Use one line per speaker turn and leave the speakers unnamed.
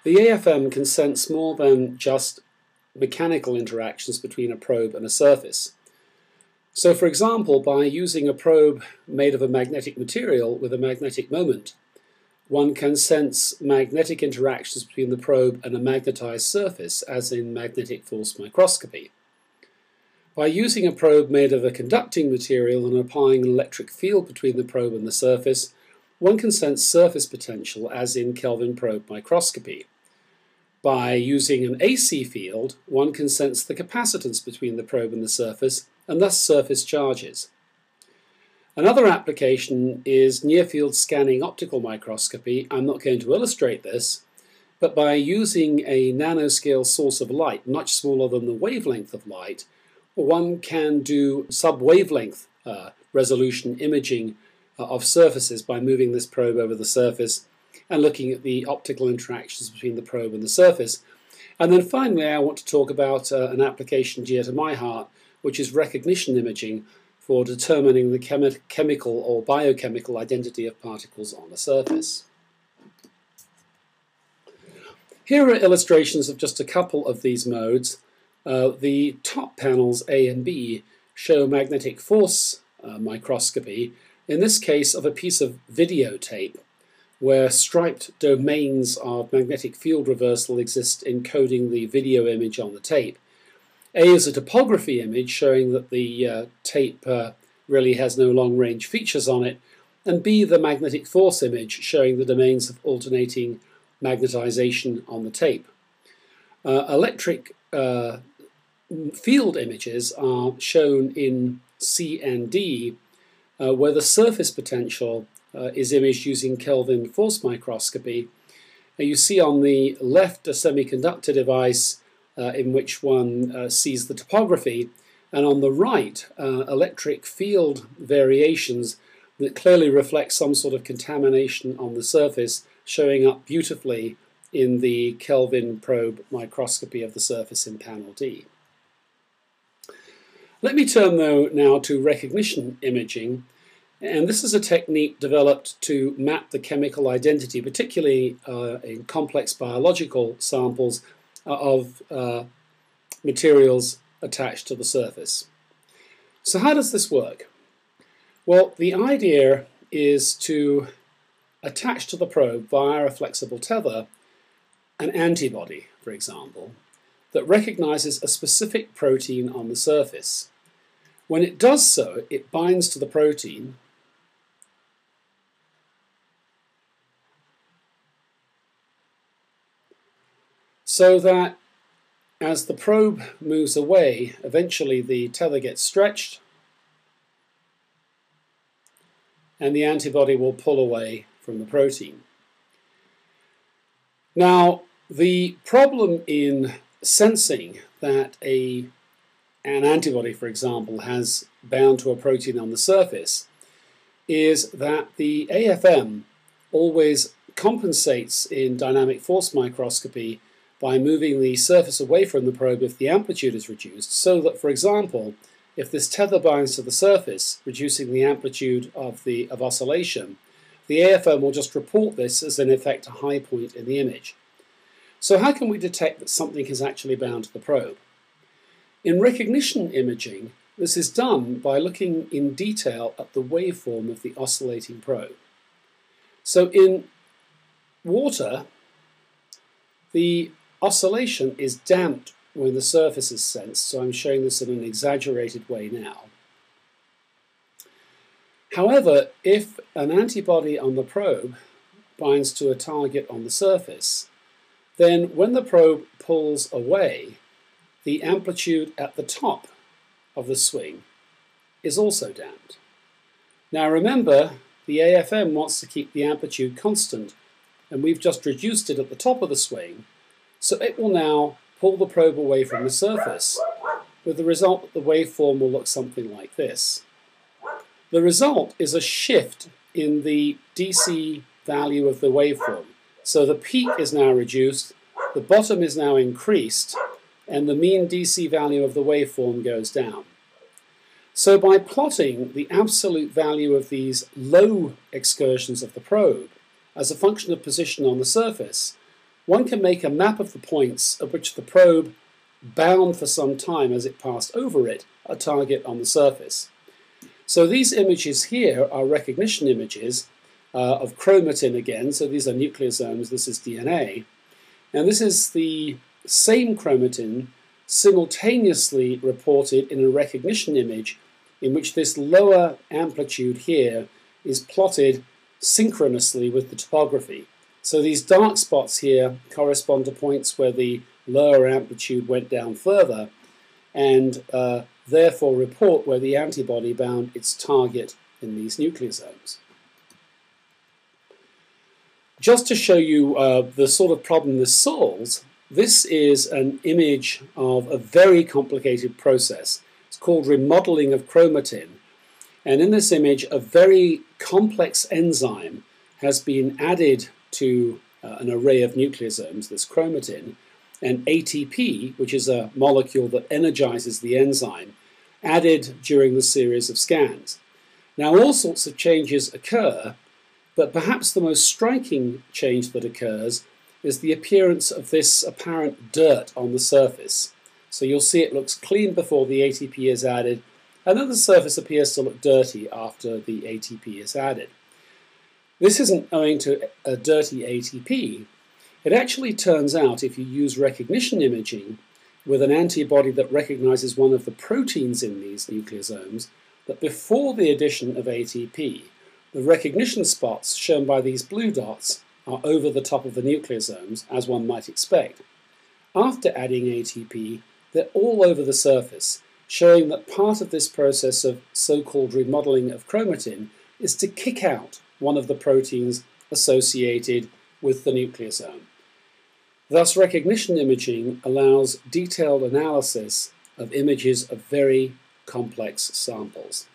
The AFM can sense more than just mechanical interactions between a probe and a surface. So, for example, by using a probe made of a magnetic material with a magnetic moment, one can sense magnetic interactions between the probe and a magnetized surface, as in magnetic force microscopy. By using a probe made of a conducting material and applying an electric field between the probe and the surface, one can sense surface potential, as in Kelvin probe microscopy. By using an AC field, one can sense the capacitance between the probe and the surface, and thus surface charges. Another application is near-field scanning optical microscopy. I'm not going to illustrate this, but by using a nanoscale source of light, much smaller than the wavelength of light, one can do sub-wavelength resolution imaging of surfaces by moving this probe over the surface and looking at the optical interactions between the probe and the surface. And then finally, I want to talk about an application dear to my heart, which is recognition imaging for determining the chemical or biochemical identity of particles on a surface. Here are illustrations of just a couple of these modes. The top panels, A and B, show magnetic force microscopy, in this case of a piece of videotape, where striped domains of magnetic field reversal exist encoding the video image on the tape. A is a topography image showing that the tape really has no long-range features on it, and B, the magnetic force image showing the domains of alternating magnetization on the tape. Electric field images are shown in C and D, where the surface potential is imaged using Kelvin force microscopy. You see on the left a semiconductor device in which one sees the topography, and on the right electric field variations that clearly reflect some sort of contamination on the surface, showing up beautifully in the Kelvin probe microscopy of the surface in panel D. Let me turn though now to recognition imaging, and this is a technique developed to map the chemical identity, particularly in complex biological samples of materials attached to the surface. So how does this work? Well, the idea is to attach to the probe via a flexible tether an antibody, for example, that recognizes a specific protein on the surface. When it does so, it binds to the protein so that as the probe moves away, eventually the tether gets stretched and the antibody will pull away from the protein. Now, the problem in sensing that an antibody, for example, has bound to a protein on the surface is that the AFM always compensates in dynamic force microscopy by moving the surface away from the probe if the amplitude is reduced, so that, for example, if this tether binds to the surface, reducing the amplitude of oscillation, the AFM will just report this as in effect a high point in the image. So how can we detect that something is actually bound to the probe? In recognition imaging, this is done by looking in detail at the waveform of the oscillating probe. So in water, the oscillation is damped when the surface is sensed, so I'm showing this in an exaggerated way now. However, if an antibody on the probe binds to a target on the surface, then when the probe pulls away, the amplitude at the top of the swing is also damped. Now remember, the AFM wants to keep the amplitude constant, and we've just reduced it at the top of the swing, so it will now pull the probe away from the surface, with the result that the waveform will look something like this. The result is a shift in the DC value of the waveform. So the peak is now reduced, the bottom is now increased, and the mean DC value of the waveform goes down. So by plotting the absolute value of these low excursions of the probe as a function of position on the surface, one can make a map of the points at which the probe bound for some time as it passed over it, a target on the surface. So these images here are recognition images of chromatin again, so these are nucleosomes, this is DNA, and this is the same chromatin simultaneously reported in a recognition image in which this lower amplitude here is plotted synchronously with the topography. So these dark spots here correspond to points where the lower amplitude went down further and therefore report where the antibody bound its target in these nucleosomes. Just to show you the sort of problem this solves, this is an image of a very complicated process. It's called remodeling of chromatin. And in this image, a very complex enzyme has been added to an array of nucleosomes, this chromatin, and ATP, which is a molecule that energizes the enzyme, added during the series of scans. Now, all sorts of changes occur, but perhaps the most striking change that occurs is the appearance of this apparent dirt on the surface. So you'll see it looks clean before the ATP is added, and then the surface appears to look dirty after the ATP is added. This isn't owing to a dirty ATP. It actually turns out, if you use recognition imaging with an antibody that recognizes one of the proteins in these nucleosomes, that before the addition of ATP, the recognition spots shown by these blue dots are over the top of the nucleosomes, as one might expect. After adding ATP, they're all over the surface, showing that part of this process of so-called remodeling of chromatin is to kick out one of the proteins associated with the nucleosome. Thus, recognition imaging allows detailed analysis of images of very complex samples.